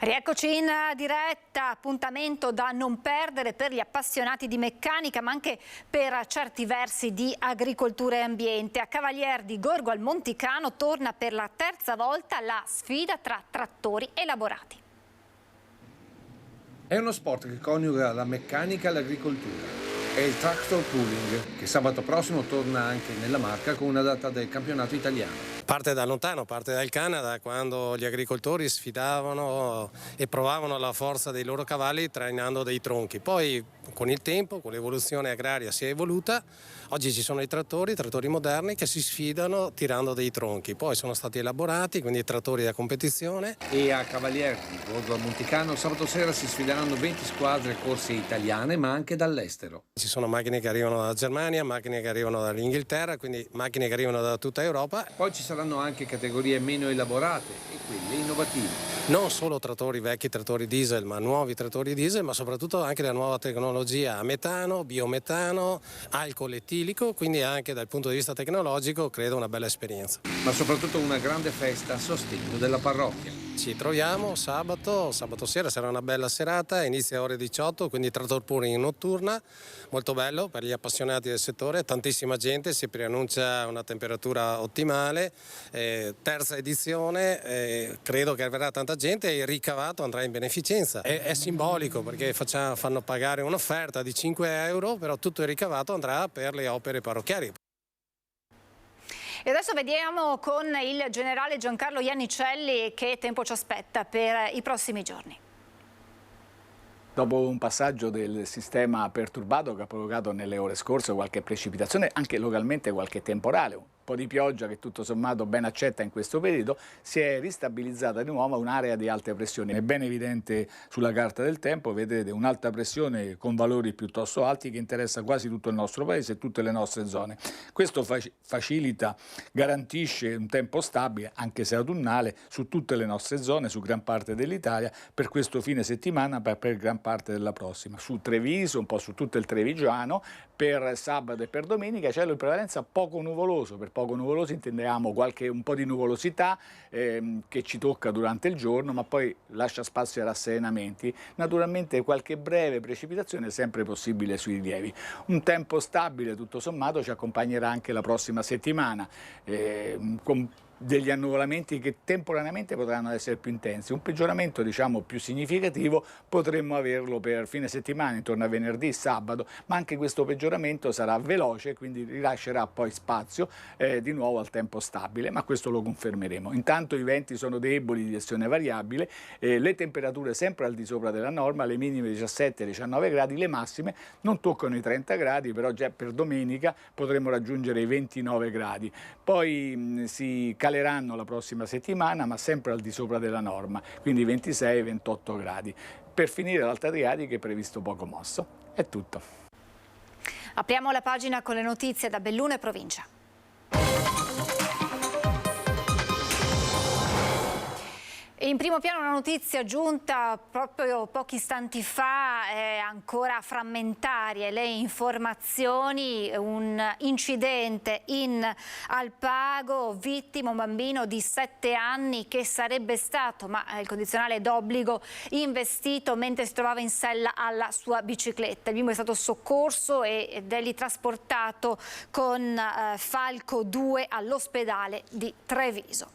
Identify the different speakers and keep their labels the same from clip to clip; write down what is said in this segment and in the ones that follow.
Speaker 1: Rieccoci in diretta, appuntamento da non perdere per gli appassionati di meccanica ma anche per certi versi di agricoltura e ambiente. A Cavalier di Gorgo al Monticano torna per la terza volta la sfida tra trattori elaborati.
Speaker 2: È uno sport che coniuga la meccanica e l'agricoltura. È il tractor pooling, che sabato prossimo torna anche nella Marca con una data del campionato italiano.
Speaker 3: Parte da lontano, parte dal Canada, quando gli agricoltori sfidavano e provavano la forza dei loro cavalli trainando dei tronchi. Poi con il tempo, con l'evoluzione agraria si è evoluta. Oggi ci sono i trattori moderni che si sfidano tirando dei tronchi. Poi sono stati elaborati, quindi trattori da competizione.
Speaker 2: E a Cavalier di Gorgo al Monticano sabato sera si sfideranno 20 squadre corse italiane ma anche dall'estero.
Speaker 3: Ci sono macchine che arrivano dalla Germania, macchine che arrivano dall'Inghilterra, quindi macchine che arrivano da tutta Europa.
Speaker 2: Poi ci saranno anche categorie meno elaborate e quelle innovative.
Speaker 3: Non solo trattori vecchi, trattori diesel, ma nuovi trattori diesel, ma soprattutto anche la nuova tecnologia a metano, biometano, alcol etilico, quindi anche dal punto di vista tecnologico credo una bella esperienza.
Speaker 2: Ma soprattutto una grande festa a sostegno della parrocchia.
Speaker 3: Ci troviamo sabato sera sarà una bella serata, inizia alle ore 18, quindi trattor pooling notturna, molto bello per gli appassionati del settore, tantissima gente, si preannuncia una temperatura ottimale, terza edizione, credo che arriverà tanta gente e il ricavato andrà in beneficenza. È simbolico perché fanno pagare un'offerta di 5 euro, però tutto il ricavato andrà per le opere parrocchiali.
Speaker 1: E adesso vediamo con il generale Giancarlo Iannicelli che tempo ci aspetta per i prossimi giorni.
Speaker 4: Dopo un passaggio del sistema perturbato che ha provocato nelle ore scorse qualche precipitazione, anche localmente qualche temporale, un po' di pioggia che tutto sommato ben accetta in questo periodo, si è ristabilizzata di nuovo un'area di alte pressioni. È ben evidente sulla carta del tempo, vedete un'alta pressione con valori piuttosto alti che interessa quasi tutto il nostro paese e tutte le nostre zone. Questo facilita, garantisce un tempo stabile, anche se autunnale, su tutte le nostre zone, su gran parte dell'Italia, per questo fine settimana, per gran parte della prossima. Su Treviso, un po' su tutto il Trevigiano, per sabato e per domenica cielo in prevalenza poco nuvoloso. Per poco nuvoloso intendiamo un po' di nuvolosità che ci tocca durante il giorno, ma poi lascia spazio ai rasserenamenti. Naturalmente qualche breve precipitazione è sempre possibile sui rilievi. Un tempo stabile tutto sommato ci accompagnerà anche la prossima settimana, con degli annuvolamenti che temporaneamente potranno essere più intensi. Un peggioramento diciamo più significativo potremmo averlo per fine settimana, intorno a venerdì, sabato, ma anche questo peggioramento sarà veloce, quindi rilascerà poi spazio di nuovo al tempo stabile, ma questo lo confermeremo. Intanto i venti sono deboli, di direzione variabile, le temperature sempre al di sopra della norma, le minime 17-19 gradi, le massime non toccano i 30 gradi, però già per domenica potremo raggiungere i 29 gradi. Poi si caleranno la prossima settimana, ma sempre al di sopra della norma, quindi 26-28 gradi. Per finire l'Alta Adriatica è previsto poco mosso. È tutto.
Speaker 1: Apriamo la pagina con le notizie da Belluno e provincia. In primo piano una notizia giunta proprio pochi istanti fa, ancora frammentarie le informazioni, un incidente in Alpago, vittima un bambino di 7 anni che sarebbe stato, ma il condizionale d'obbligo, investito mentre si trovava in sella alla sua bicicletta. Il bimbo è stato soccorso ed è lì trasportato con Falco 2 all'ospedale di Treviso.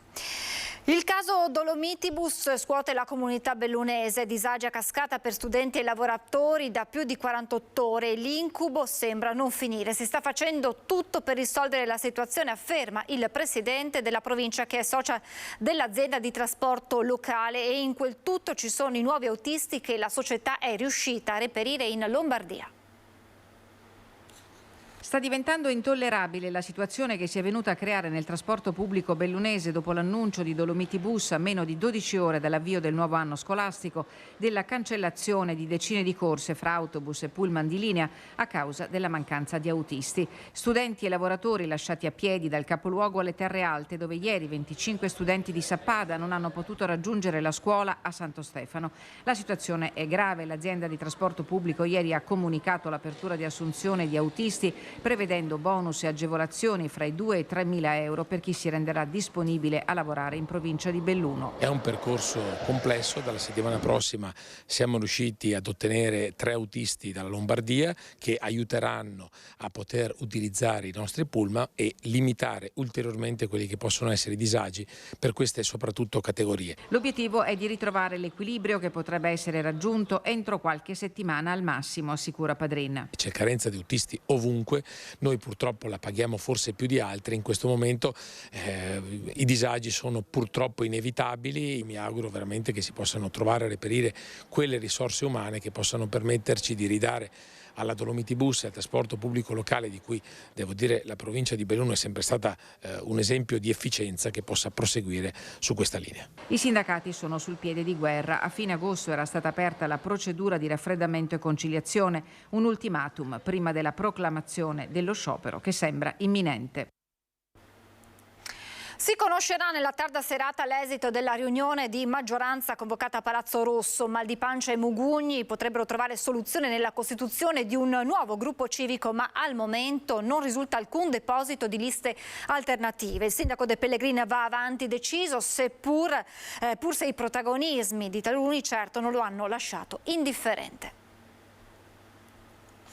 Speaker 1: Il caso Dolomitibus scuote la comunità bellunese, disagi a cascata per studenti e lavoratori da più di 48 ore. L'incubo sembra non finire. Si sta facendo tutto per risolvere la situazione, afferma il presidente della provincia che è socia dell'azienda di trasporto locale, e in quel tutto ci sono i nuovi autisti che la società è riuscita a reperire in Lombardia.
Speaker 5: Sta diventando intollerabile la situazione che si è venuta a creare nel trasporto pubblico bellunese dopo l'annuncio di Dolomitibus a meno di 12 ore dall'avvio del nuovo anno scolastico della cancellazione di decine di corse fra autobus e pullman di linea a causa della mancanza di autisti. Studenti e lavoratori lasciati a piedi dal capoluogo alle Terre Alte, dove ieri 25 studenti di Sappada non hanno potuto raggiungere la scuola a Santo Stefano. La situazione è grave. L'azienda di trasporto pubblico ieri ha comunicato l'apertura di assunzione di autisti prevedendo bonus e agevolazioni fra i 2.000 e i 3.000 euro per chi si renderà disponibile a lavorare in provincia di Belluno.
Speaker 6: È un percorso complesso, dalla settimana prossima siamo riusciti ad ottenere 3 autisti dalla Lombardia che aiuteranno a poter utilizzare i nostri pullman e limitare ulteriormente quelli che possono essere i disagi per queste soprattutto categorie.
Speaker 5: L'obiettivo è di ritrovare l'equilibrio che potrebbe essere raggiunto entro qualche settimana al massimo, assicura Padrin.
Speaker 6: C'è carenza di autisti ovunque, noi purtroppo la paghiamo forse più di altri, in questo momento i disagi sono purtroppo inevitabili, mi auguro veramente che si possano trovare e reperire quelle risorse umane che possano permetterci di ridare alla Dolomiti Bus e al trasporto pubblico locale, di cui devo dire la provincia di Belluno è sempre stata un esempio di efficienza, che possa proseguire su questa linea.
Speaker 5: I sindacati sono sul piede di guerra. A fine agosto era stata aperta la procedura di raffreddamento e conciliazione, un ultimatum prima della proclamazione dello sciopero che sembra imminente.
Speaker 1: Si conoscerà nella tarda serata l'esito della riunione di maggioranza convocata a Palazzo Rosso. Mal di pancia e mugugni potrebbero trovare soluzione nella costituzione di un nuovo gruppo civico, ma al momento non risulta alcun deposito di liste alternative. Il sindaco De Pellegrini va avanti deciso, pur se i protagonismi di taluni certo non lo hanno lasciato indifferente.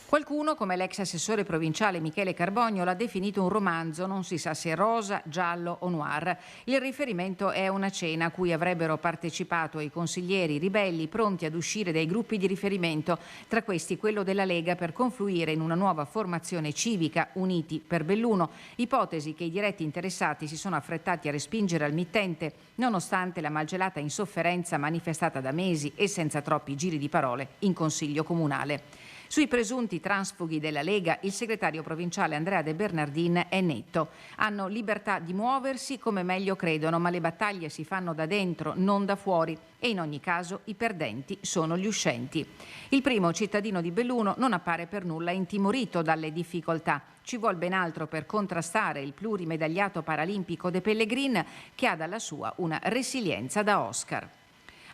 Speaker 5: Qualcuno, come l'ex assessore provinciale Michele Carbogno, l'ha definito un romanzo, non si sa se rosa, giallo o noir. Il riferimento è una cena a cui avrebbero partecipato i consiglieri ribelli pronti ad uscire dai gruppi di riferimento, tra questi quello della Lega, per confluire in una nuova formazione civica, Uniti per Belluno, ipotesi che i diretti interessati si sono affrettati a respingere al mittente, nonostante la malgelata insofferenza manifestata da mesi e senza troppi giri di parole in Consiglio Comunale. Sui presunti transfughi della Lega, il segretario provinciale Andrea De Bernardin è netto. Hanno libertà di muoversi come meglio credono, ma le battaglie si fanno da dentro, non da fuori, e in ogni caso i perdenti sono gli uscenti. Il primo cittadino di Belluno non appare per nulla intimorito dalle difficoltà. Ci vuol ben altro per contrastare il plurimedagliato paralimpico De Pellegrin, che ha dalla sua una resilienza da Oscar.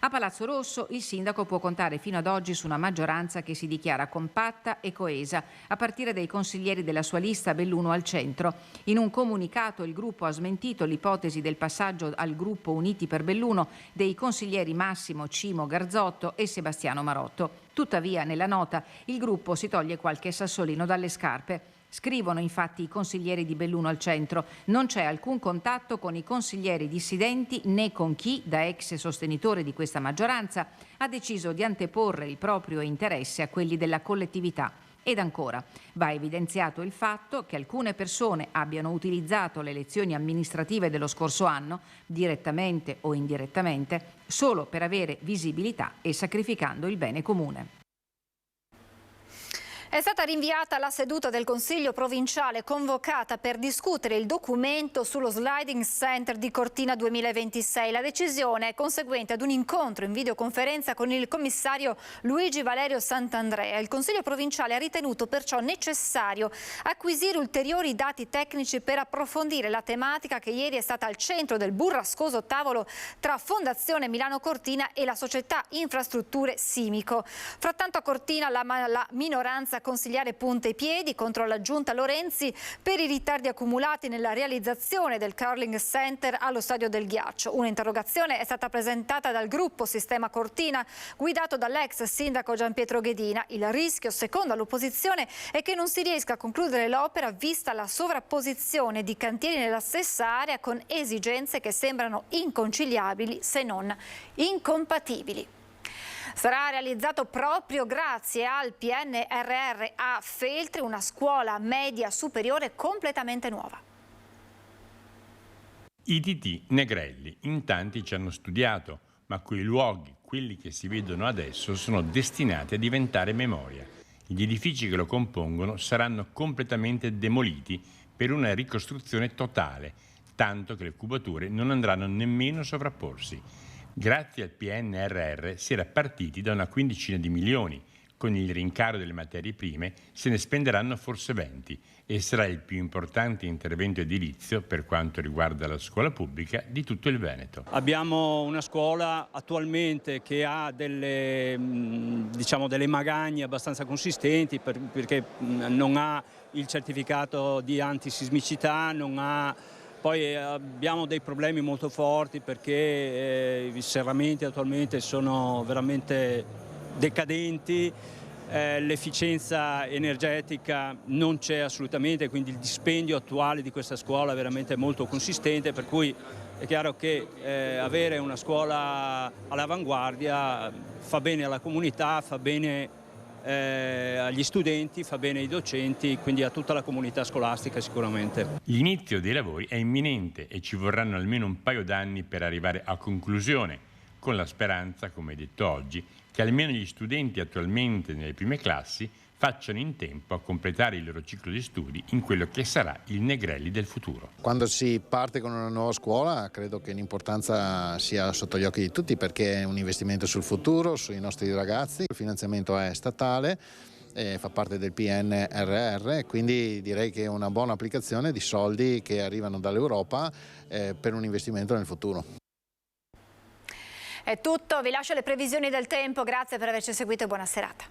Speaker 5: A Palazzo Rosso il sindaco può contare fino ad oggi su una maggioranza che si dichiara compatta e coesa, a partire dai consiglieri della sua lista Belluno al centro. In un comunicato il gruppo ha smentito l'ipotesi del passaggio al gruppo Uniti per Belluno dei consiglieri Massimo Cimo Garzotto e Sebastiano Marotto. Tuttavia, nella nota, il gruppo si toglie qualche sassolino dalle scarpe. Scrivono infatti i consiglieri di Belluno al centro: non c'è alcun contatto con i consiglieri dissidenti né con chi, da ex sostenitore di questa maggioranza, ha deciso di anteporre il proprio interesse a quelli della collettività. Ed ancora, va evidenziato il fatto che alcune persone abbiano utilizzato le elezioni amministrative dello scorso anno, direttamente o indirettamente, solo per avere visibilità e sacrificando il bene comune.
Speaker 1: È stata rinviata la seduta del Consiglio provinciale convocata per discutere il documento sullo Sliding Center di Cortina 2026. La decisione è conseguente ad un incontro in videoconferenza con il commissario Luigi Valerio Sant'Andrea. Il Consiglio provinciale ha ritenuto perciò necessario acquisire ulteriori dati tecnici per approfondire la tematica che ieri è stata al centro del burrascoso tavolo tra Fondazione Milano Cortina e la società Infrastrutture Simico. Frattanto a Cortina la minoranza consigliare punta i piedi contro la giunta Lorenzi per i ritardi accumulati nella realizzazione del curling center allo Stadio del Ghiaccio. Un'interrogazione è stata presentata dal gruppo Sistema Cortina guidato dall'ex sindaco Gianpietro Ghedina. Il rischio, secondo l'opposizione, è che non si riesca a concludere l'opera vista la sovrapposizione di cantieri nella stessa area con esigenze che sembrano inconciliabili se non incompatibili. Sarà realizzato proprio grazie al PNRR a Feltri, una scuola media superiore completamente nuova.
Speaker 7: ITT Negrelli, in tanti ci hanno studiato, ma quei luoghi, quelli che si vedono adesso, sono destinati a diventare memoria. Gli edifici che lo compongono saranno completamente demoliti per una ricostruzione totale, tanto che le cubature non andranno nemmeno a sovrapporsi. Grazie al PNRR si era partiti da una quindicina di milioni, con il rincaro delle materie prime se ne spenderanno forse 20 e sarà il più importante intervento edilizio per quanto riguarda la scuola pubblica di tutto il Veneto.
Speaker 8: Abbiamo una scuola attualmente che ha delle magagne abbastanza consistenti perché non ha il certificato di antisismicità, non ha. Poi abbiamo dei problemi molto forti perché i serramenti attualmente sono veramente decadenti, l'efficienza energetica non c'è assolutamente, quindi il dispendio attuale di questa scuola è veramente molto consistente, per cui è chiaro che avere una scuola all'avanguardia fa bene alla comunità, fa bene agli studenti, fa bene ai docenti, quindi a tutta la comunità scolastica sicuramente.
Speaker 7: L'inizio dei lavori è imminente e ci vorranno almeno un paio d'anni per arrivare a conclusione, con la speranza, come detto oggi, che almeno gli studenti attualmente nelle prime classi facciano in tempo a completare il loro ciclo di studi in quello che sarà il Negrelli del futuro.
Speaker 9: Quando si parte con una nuova scuola credo che l'importanza sia sotto gli occhi di tutti, perché è un investimento sul futuro, sui nostri ragazzi. Il finanziamento è statale, fa parte del PNRR, quindi direi che è una buona applicazione di soldi che arrivano dall'Europa per un investimento nel futuro.
Speaker 1: È tutto, vi lascio le previsioni del tempo, grazie per averci seguito e buona serata.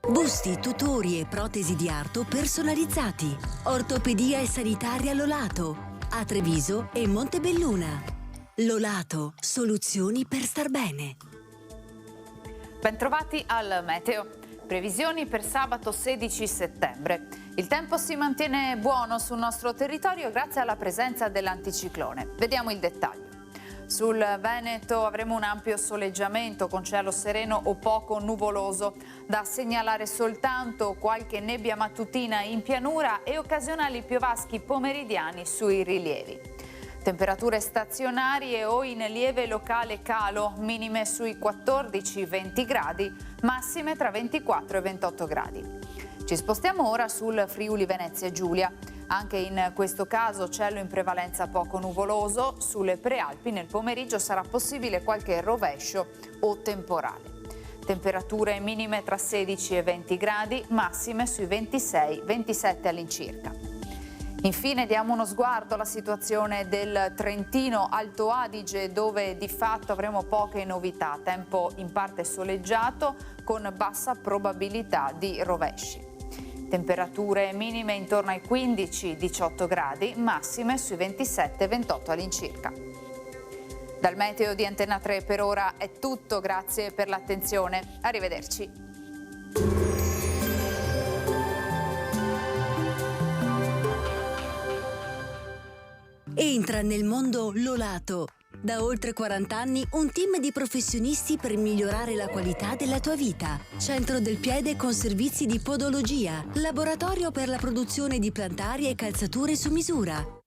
Speaker 10: Busti, tutori e protesi di arto personalizzati. Ortopedia e sanitaria Lolato, a Treviso e Montebelluna. Lolato, soluzioni per star bene.
Speaker 11: Bentrovati al meteo. Previsioni per sabato 16 settembre. Il tempo si mantiene buono sul nostro territorio grazie alla presenza dell'anticiclone. Vediamo il dettaglio. Sul Veneto avremo un ampio soleggiamento con cielo sereno o poco nuvoloso. Da segnalare soltanto qualche nebbia mattutina in pianura e occasionali piovaschi pomeridiani sui rilievi. Temperature stazionarie o in lieve locale calo, minime sui 14-20 gradi, massime tra 24 e 28 gradi. Ci spostiamo ora sul Friuli Venezia Giulia. Anche in questo caso cielo in prevalenza poco nuvoloso, sulle prealpi nel pomeriggio sarà possibile qualche rovescio o temporale. Temperature minime tra 16 e 20 gradi, massime sui 26-27 all'incirca. Infine diamo uno sguardo alla situazione del Trentino Alto Adige, dove di fatto avremo poche novità, tempo in parte soleggiato con bassa probabilità di rovesci. Temperature minime intorno ai 15-18 gradi, massime sui 27-28 all'incirca. Dal meteo di Antenna 3 per ora è tutto, grazie per l'attenzione. Arrivederci.
Speaker 10: Entra nel mondo Lolato. Da oltre 40 anni un team di professionisti per migliorare la qualità della tua vita. Centro del piede con servizi di podologia, laboratorio per la produzione di plantari e calzature su misura.